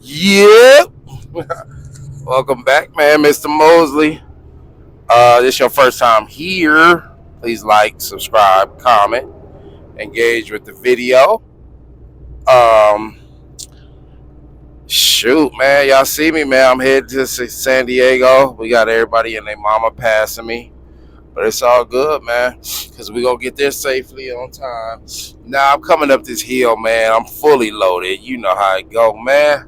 Yep. Welcome back, man, Mr. Mosley. This your first time here. Please like, subscribe, comment, engage with the video. Um, Shoot, man, y'all see me, man. I'm headed to San Diego. We got everybody and their mama passing me, but it's all good, man, because we gonna get there safely on time. Now I'm coming up this hill, man. I'm fully loaded. You know how it go, man.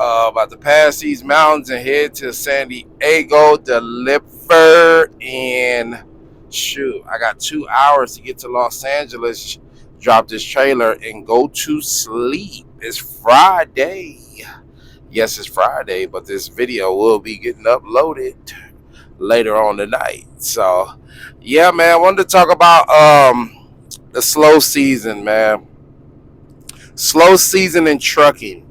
About to pass these mountains and head to San Diego, deliver, and shoot, I got 2 hours to get to Los Angeles, drop this trailer, and go to sleep. It's Friday. Yes, it's Friday, but this video will be getting uploaded later on tonight. So, yeah, man, I wanted to talk about the slow season, man. Slow season in trucking.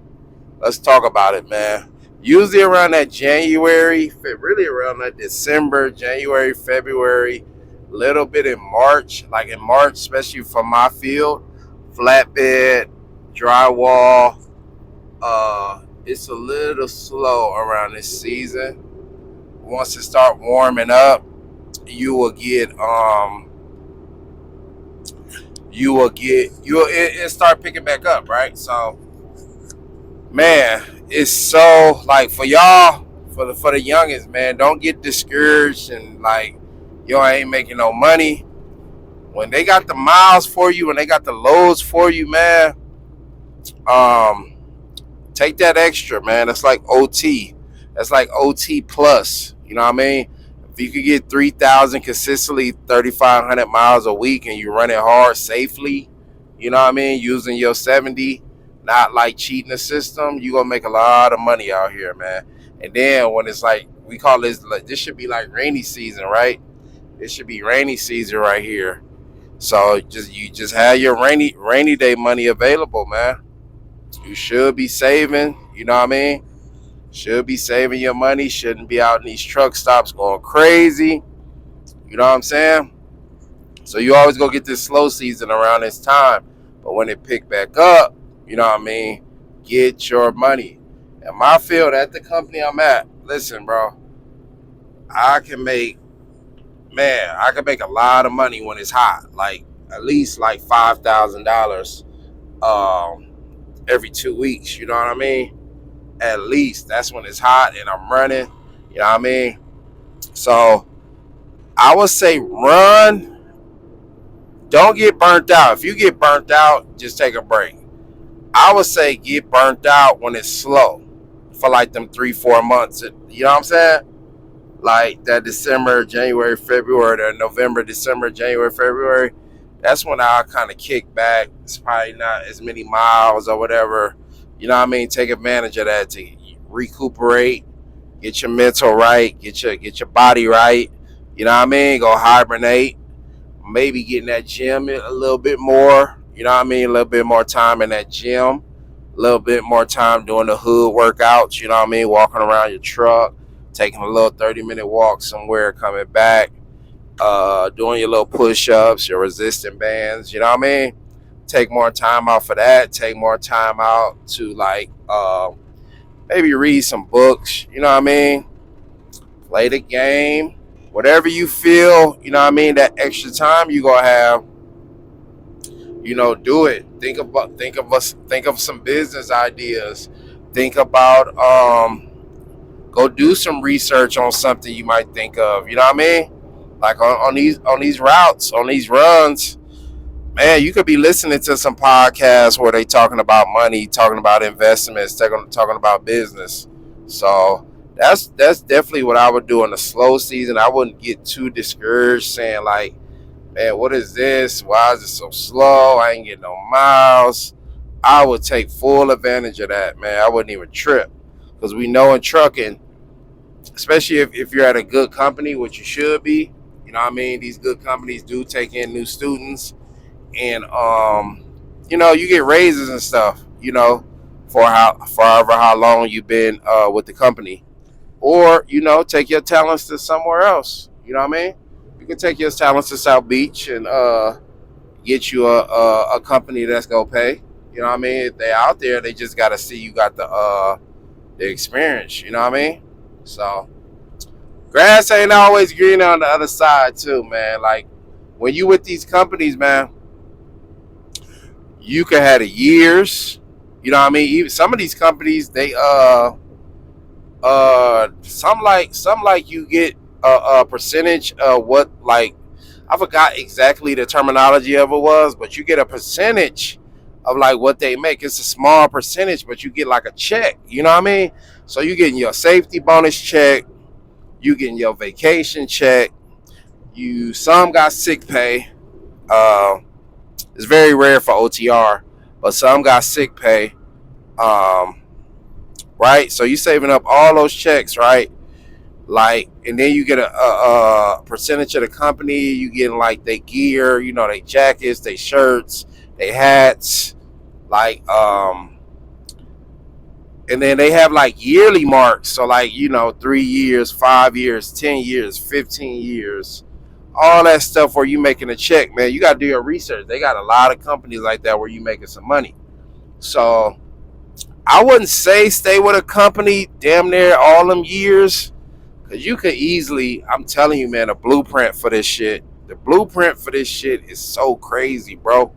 Let's talk about it, man. Usually around that January, really around that December, January, February, little bit in March, like in March, especially for my field, flatbed, drywall. It's a little slow around this season. Once it start warming up, you will get it start picking back up, right? So man, it's so like for y'all, for the youngest, man, don't get discouraged and like yo ain't making no money. When they got the miles for you, when they got the loads for you, man, um, take that extra, man. That's like OT. That's like OT plus. You know what I mean? If you could get 3,000 consistently, 3,500 miles a week, and you run it hard safely, you know what I mean, using your 70, not like cheating the system, you gonna make a lot of money out here, man. And then when it's like we call this, like this should be like rainy season, right? It should be rainy season right here. So you just have your rainy day money available, man. You should be saving. You know what I mean? Should be saving your money. Shouldn't be out in these truck stops going crazy. You know what I'm saying? So you always go get this slow season around this time. But when it pick back up, you know what I mean? Get your money. And my field at the company I'm at, listen, bro, I can make I can make a lot of money when it's hot. Like at least like $5,000 um every 2 weeks. You know what I mean? At least that's when it's hot and I'm running. You know what I mean? So I would say run. Don't get burnt out. If you get burnt out, just take a break. I would say get burnt out when it's slow for like them 3-4 months. You know what I'm saying? Like that December, January, February, that November, December, January, February. That's when I kind of kick back. It's probably not as many miles or whatever. You know what I mean? Take advantage of that to recuperate, get your mental right, get your body right. You know what I mean? Go hibernate. Maybe get in that gym a little bit more. You know what I mean? A little bit more time in that gym. A little bit more time doing the hood workouts. You know what I mean? Walking around your truck, taking a little 30-minute walk somewhere, coming back, doing your little push-ups, your resistant bands. You know what I mean? Take more time out for that. Take more time out to like maybe read some books. You know what I mean? Play the game. Whatever you feel, you know what I mean, that extra time you gonna have, do it. Think of some business ideas. Think about go do some research on something you might think of. You know what I mean? Like on these routes, on these runs, man, you could be listening to some podcasts where they talking about money, talking about investments, talking about business. So that's definitely what I would do in the slow season. I wouldn't get too discouraged saying like, man, what is this? Why is it so slow? I ain't getting no miles. I would take full advantage of that, man. I wouldn't even trip. Because we know in trucking, especially if you're at a good company, which you should be, you know what I mean? These good companies do take in new students and you get raises and stuff, for however how long you've been with the company. Or, take your talents to somewhere else. You know what I mean? You can take your talents to South Beach and get you a company that's gonna pay. You know what I mean? If they out there, they just gotta see you got the experience. You know what I mean? So grass ain't always green on the other side too, man. Like when you with these companies, man, you can have the years. You know what I mean? Even some of these companies, they some like you get a percentage of what, like, I forgot exactly the terminology of it was, but you get a percentage of like what they make. It's a small percentage, but you get like a check. You know what I mean? So you getting your safety bonus check, you getting your vacation check. You some got sick pay. Uh, it's very rare for OTR, but some got sick pay. Um, right? So you saving up all those checks, right? Like, and then you get a percentage of the company. You getting like they gear, you know, they jackets, they shirts, they hats, like and then they have like yearly marks. So like, you know, 3 years, 5 years, 10 years, 15 years, all that stuff where you making a check, man. You got to do your research. They got a lot of companies like that where you making some money. So I wouldn't say stay with a company damn near all them years. Cause you could easily, I'm telling you, man, the blueprint for this shit is so crazy, bro.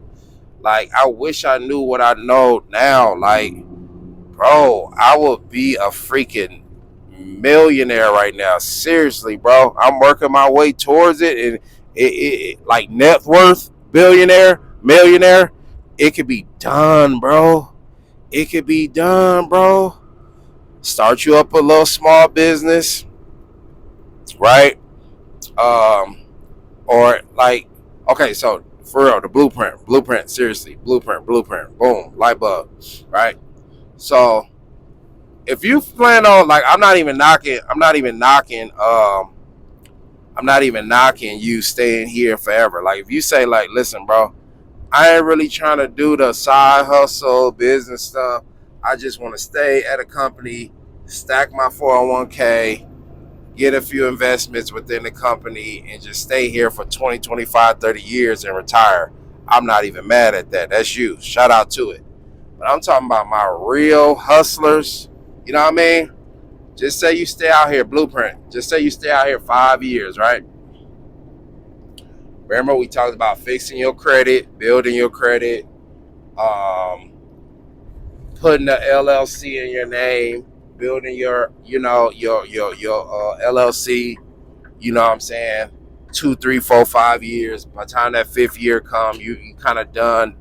Like, I wish I knew what I know now. Like, bro, I would be a freaking millionaire right now. Seriously, bro. I'm working my way towards it, and like net worth, billionaire, millionaire, it could be done, bro. It could be done, bro. Start you up a little small business, right? Um, or like, okay, so for real, the blueprint, seriously, blueprint, boom, light bulb, right? So if you plan on, like, I'm not even knocking you staying here forever. Like, if you say, like, listen, bro, I ain't really trying to do the side hustle business stuff. I just want to stay at a company, stack my 401k, get a few investments within the company, and just stay here for 20, 25, 30 years and retire. I'm not even mad at that. That's you. Shout out to it. But I'm talking about my real hustlers. You know what I mean? Just say you stay out here, blueprint. Just say you stay out here 5 years, right? Remember, we talked about fixing your credit, building your credit, um, putting the LLC in your name, building your, you know, your LLC. You know what I'm saying? 2, 3, 4, 5 years. By the time that fifth year come, you kind of done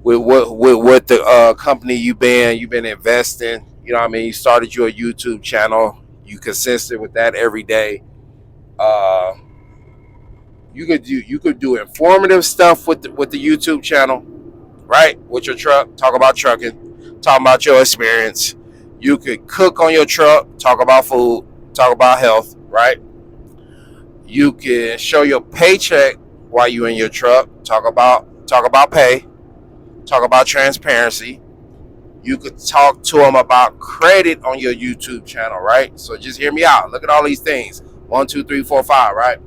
with what the company you've been investing. You know what I mean? You started your YouTube channel. You consistent with that every day. Uh, you could do informative stuff with the YouTube channel, right? With your truck, talk about trucking, talk about your experience. You could cook on your truck, talk about food, talk about health, right? You can show your paycheck while you in your truck, talk about pay, talk about transparency. You could talk to them about credit on your YouTube channel, right? So just hear me out. Look at all these things. 1, 2, 3, 4, 5, right?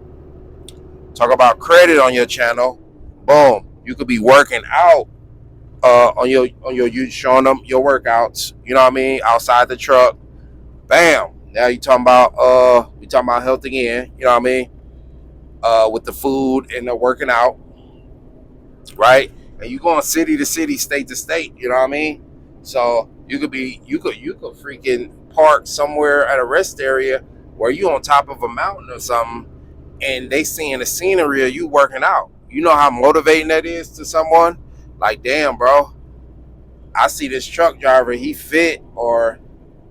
Talk about credit on your channel. Boom. You could be working out on your you showing them your workouts. You know what I mean? Outside the truck. Bam. Now we talking about health again. You know what I mean? With the food and the working out, right? And you going city to city, state to state. You know what I mean? So you could freaking park somewhere at a rest area where you on top of a mountain or something, and they seeing the scenery of you working out. You know how motivating that is to someone? Like, damn, bro, I see this truck driver, he fit, or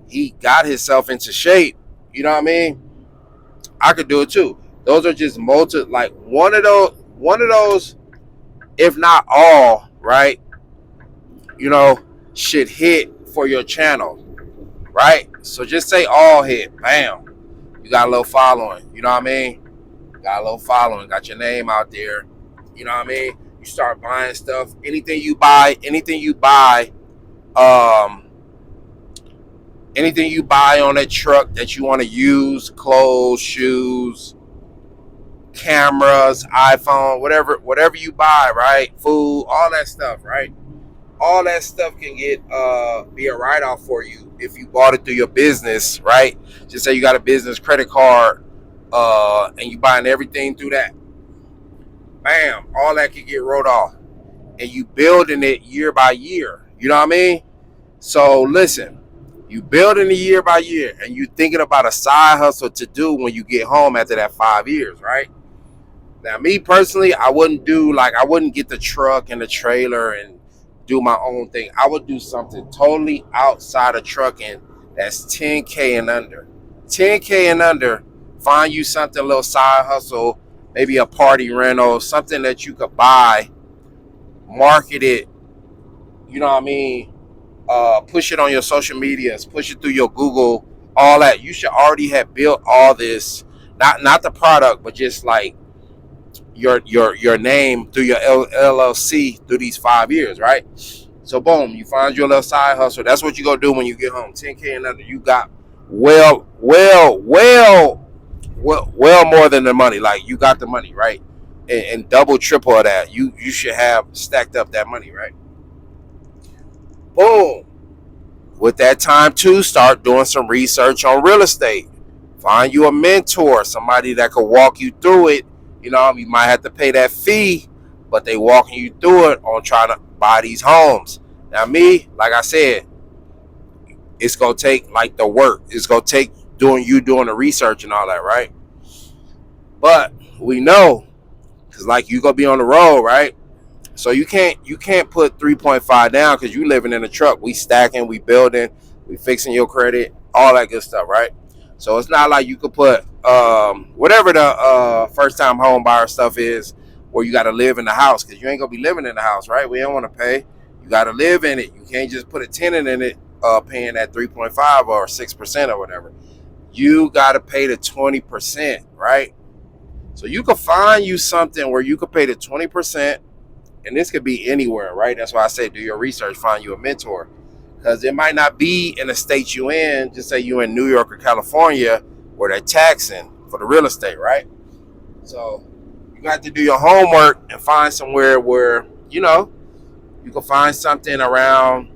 he got himself into shape. You know what I mean? I could do it too. Those are just like one of those, if not all, right? You know, should hit for your channel, right? So just say all hit, bam. You got a little following, you know what I mean? Got a little following, got your name out there, you know what I mean? You start buying stuff. Anything you buy, um, anything you buy on that truck that you want to use, clothes, shoes, cameras, iPhone, whatever you buy, right? Food, all that stuff, right? all that stuff can get be a write-off for you if you bought it through your business, right? Just say you got a business credit card and you buying everything through that. Bam, all that can get wrote off. And you building it year by year. You know what I mean? So listen, you building it year by year and you thinking about a side hustle to do when you get home after that 5 years, right? Now, me personally, I wouldn't get the truck and the trailer and do my own thing. I would do something totally outside of trucking that's 10K and under. 10K and under, find you something, a little side hustle, maybe a party rental, something that you could buy, market it, you know what I mean? Push it on your social medias, push it through your Google, all that. You should already have built all this, not the product, but just like your name through your LLC through these 5 years, right? So boom, you find your little side hustle. That's what you gonna do when you get home. 10K and under, you got well more than the money. Like you got the money, right? And double, triple of that. You should have stacked up that money, right? Boom. With that time too, start doing some research on real estate. Find you a mentor, somebody that could walk you through it. You know, you might have to pay that fee, but they walking you through it on trying to buy these homes. Now me, like I said, it's gonna take like the work. It's gonna take doing the research and all that, right? But we know, cause like you gonna be on the road, right? So you can't put 3.5 down because you living in a truck. We stacking, we building, we fixing your credit, all that good stuff, right? So it's not like you could put whatever the first time home buyer stuff is, where you got to live in the house, because you ain't gonna be living in the house, right? We don't want to pay. You got to live in it. You can't just put a tenant in it, paying that 3.5 or 6% or whatever. You got to pay the 20%, right? So you could find you something where you could pay the 20%. And this could be anywhere, right? That's why I say do your research, find you a mentor. Because it might not be in the state you in, just say you in New York or California, where they're taxing for the real estate, right? So you got to do your homework and find somewhere where, you know, you can find something around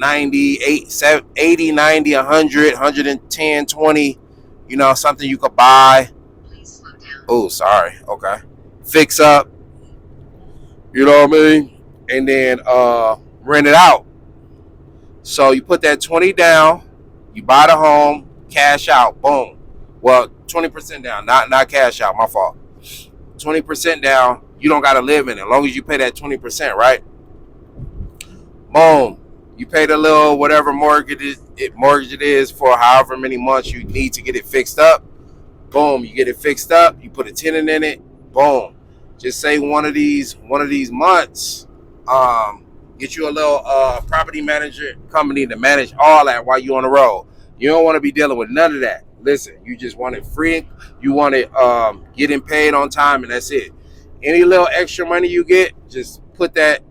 80, 90, 100, 110, 20, you know, something you could buy. Please slow down. Oh, sorry. Okay. Fix up. You know what I mean? And then rent it out. So you put that 20 down, you buy the home, cash out, boom. Well, 20% down, not cash out, my fault. 20% down, you don't gotta live in it. As long as you pay that 20%, right? Boom. You pay the little whatever mortgage it is for however many months you need to get it fixed up. Boom, you get it fixed up, you put a tenant in it, boom. Just say one of these months, get you a little property manager company to manage all that while you're on the road. You don't want to be dealing with none of that. Listen, you just want it free. You want it getting paid on time, and that's it. Any little extra money you get, just put that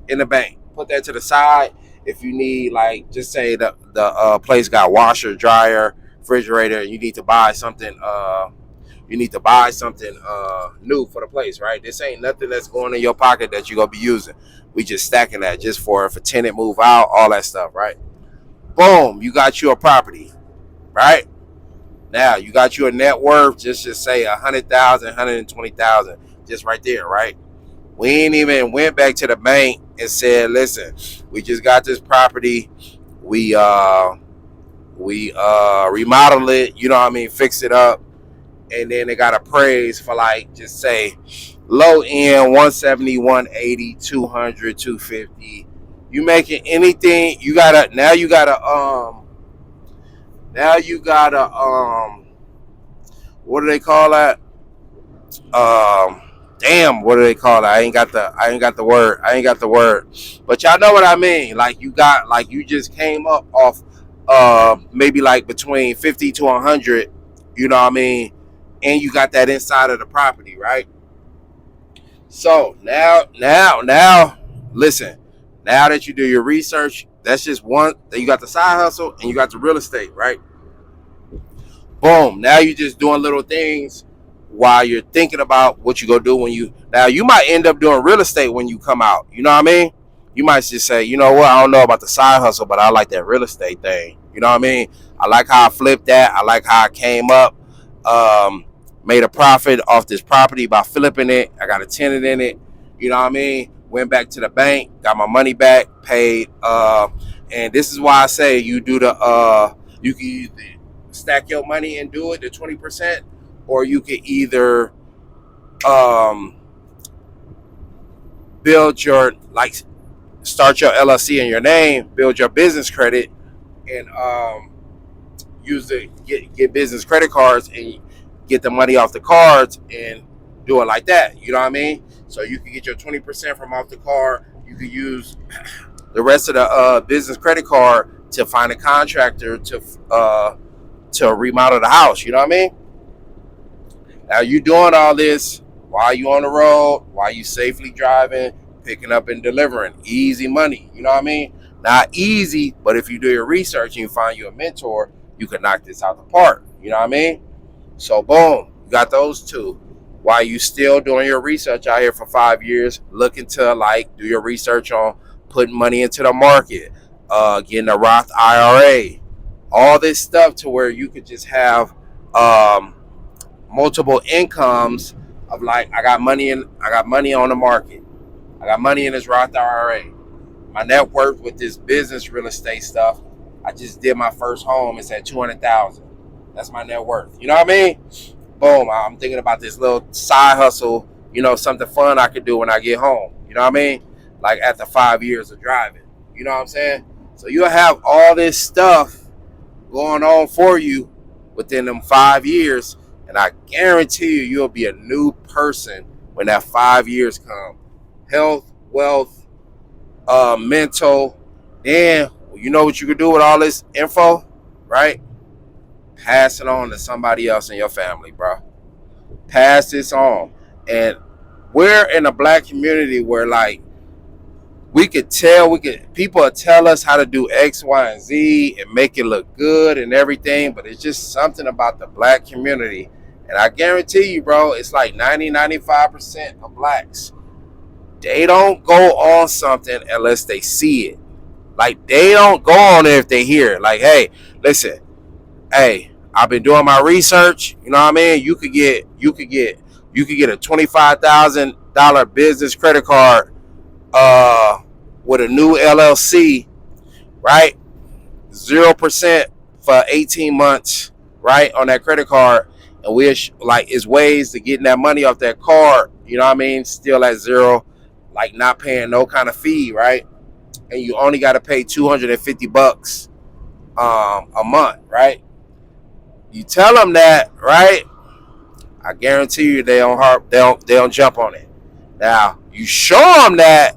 in the bank. Put that to the side. If you need, like, just say the place got washer, dryer, refrigerator, you need to buy something. New for the place, right? This ain't nothing that's going in your pocket that you're gonna be using. We just stacking that just for if a tenant move out, all that stuff, right? Boom, you got you a property, right? Now you got you a net worth, just say 100,000, 120,000, just right there, right? We ain't even went back to the bank and said, listen, we just got this property, we remodel it, you know what I mean, fix it up. And then they got appraised for, like, just say low end 170, 180, 200, 250. You making anything, you gotta what do they call that? Damn, what do they call it? I ain't got the word. But y'all know what I mean. Like you just came up off maybe like between 50 to 100, you know what I mean? And you got that inside of the property, right? So now, listen. Now that you do your research, that's just one. You got the side hustle and you got the real estate, right? Boom. Now you're just doing little things while you're thinking about what you gonna do when you. Now you might end up doing real estate when you come out. You know what I mean? You might just say, you know what, I don't know about the side hustle, but I like that real estate thing. You know what I mean? I like how I flipped that. I like how I came up, made a profit off this property by flipping it. I got a tenant in it. You know what I mean? Went back to the bank, got my money back, paid. And this is why I say you do you can either stack your money and do it to 20%, or you can either um, build your, like, start your LLC in your name, build your business credit, and use the get business credit cards and get the money off the cards and do it like that. You know what I mean? So you can get your 20% from off the card. You can use the rest of the business credit card to find a contractor to remodel the house. You know what I mean? Now you doing all this while you on the road, while you safely driving, picking up and delivering. Easy money. You know what I mean? Not easy, but if you do your research and you find you a mentor, you can knock this out the park. You know what I mean? So boom, you got those two. While you still doing your research out here for 5 years, looking to, like, do your research on putting money into the market, getting a Roth IRA, all this stuff to where you could just have multiple incomes of, like, I got money on the market. I got money in this Roth IRA. My net worth with this business real estate stuff, I just did my first home. It's at $200,000. That's my net worth. You know what I mean? Boom. I'm thinking about this little side hustle, something fun I could do when I get home. You know what I mean? Like after 5 years of driving. You know what I'm saying? So you'll have all this stuff going on for you within them 5 years. And I guarantee you'll be a new person when that 5 years come. Health, wealth, mental. And you know what you can do with all this info, right? Pass it on to somebody else in your family, bro. Pass this on. And we're in a black community where, like, people will tell us how to do X, Y, and Z and make it look good and everything, but it's just something about the black community. And I guarantee you, bro, it's like 95% of blacks. They don't go on something unless they see it. Like, they don't go on it if they hear it. Like, hey, listen, hey, I've been doing my research. You know what I mean? You could get a $25,000 business credit card with a new LLC, right? 0% for 18 months, right, on that credit card. And we're like, it's ways to getting that money off that card. You know what I mean? Still at zero, like not paying no kind of fee, right? And you only got to pay $250 a month, right? You tell them that, right? I guarantee you they don't jump on it. Now, you show them that,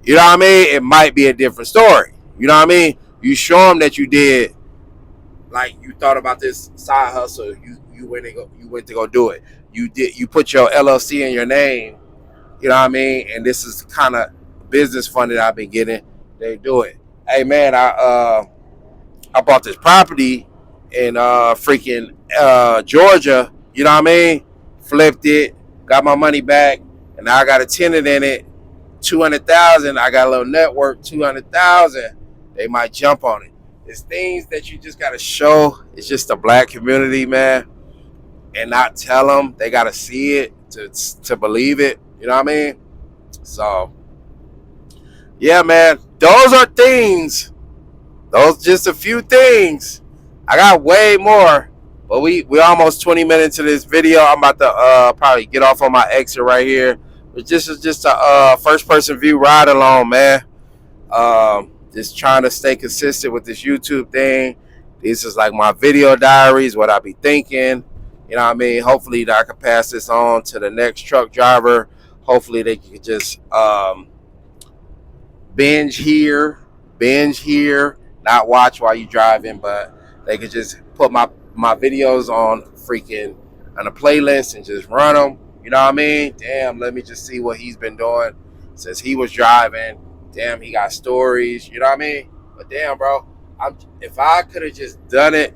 you know what I mean? It might be a different story. You know what I mean? You show them that you did, like, you thought about this side hustle. You went to go do it. You put your LLC in your name. You know what I mean? And this is the kind of business fund that I've been getting. They do it. Hey man, I bought this property in freaking Georgia. You know what I mean? Flipped it, got my money back, and now I got a tenant in it. 200,000. I got a little network. 200,000. They might jump on it. It's things that you just gotta show. It's just the black community, man, and not tell them. They gotta see it to believe it. You know what I mean? So, yeah, man. Those are things. Those just a few things. I got way more, but we almost 20 minutes into this video. I'm about to probably get off on my exit right here. But this is just a first person view ride along, man. Just trying to stay consistent with this YouTube thing. This is like my video diaries, what I be thinking. You know what I mean? Hopefully I can pass this on to the next truck driver. Hopefully they can just binge here, not watch while you driving, but they could just put my videos on a playlist and just run them. You know what I mean? Damn, let me just see what he's been doing since he was driving. Damn, he got stories. You know what I mean? But damn, bro, if I could have just done it,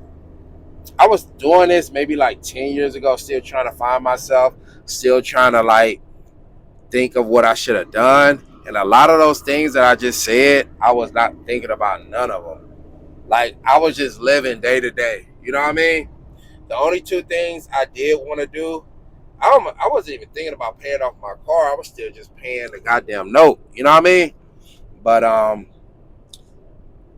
I was doing this maybe like 10 years ago, still trying to find myself, still trying to like think of what I should have done. And a lot of those things that I just said, I was not thinking about none of them. Like I was just living day to day. You know what I mean? The only two things I did want to do, I wasn't even thinking about paying off my car. I was still just paying the goddamn note. You know what I mean? But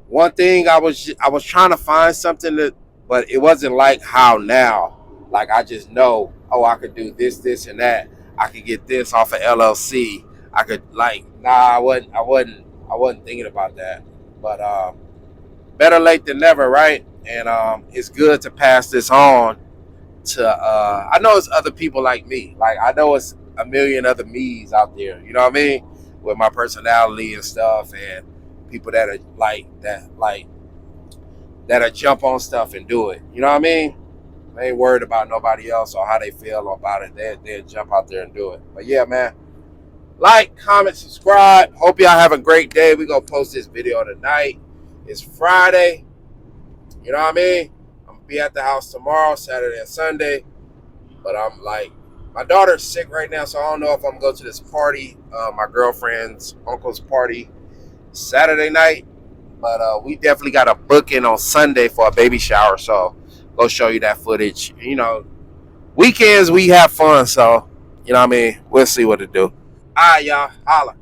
one thing I was trying to find something that, but it wasn't like how now. Like I just know, oh, I could do this, this, and that. I could get this off of LLC. I could like, nah, I wasn't thinking about that. But better late than never, right? And it's good to pass this on to. I know it's other people like me. Like I know it's a million other me's out there. You know what I mean? With my personality and stuff, and people that are that'll jump on stuff and do it. You know what I mean? They ain't worried about nobody else or how they feel about it. They'll jump out there and do it. But yeah, man. Like, comment, subscribe. Hope y'all have a great day. We gonna post this video tonight. It's Friday. You know what I mean? I'm gonna be at the house tomorrow, Saturday and Sunday. But I'm like, my daughter's sick right now, so I don't know if I'm gonna go to this party, my girlfriend's uncle's party, Saturday night. But we definitely got a booking on Sunday for a baby shower, so go show you that footage. You know, weekends we have fun, so you know what I mean. We'll see what to do. All right, y'all, holla.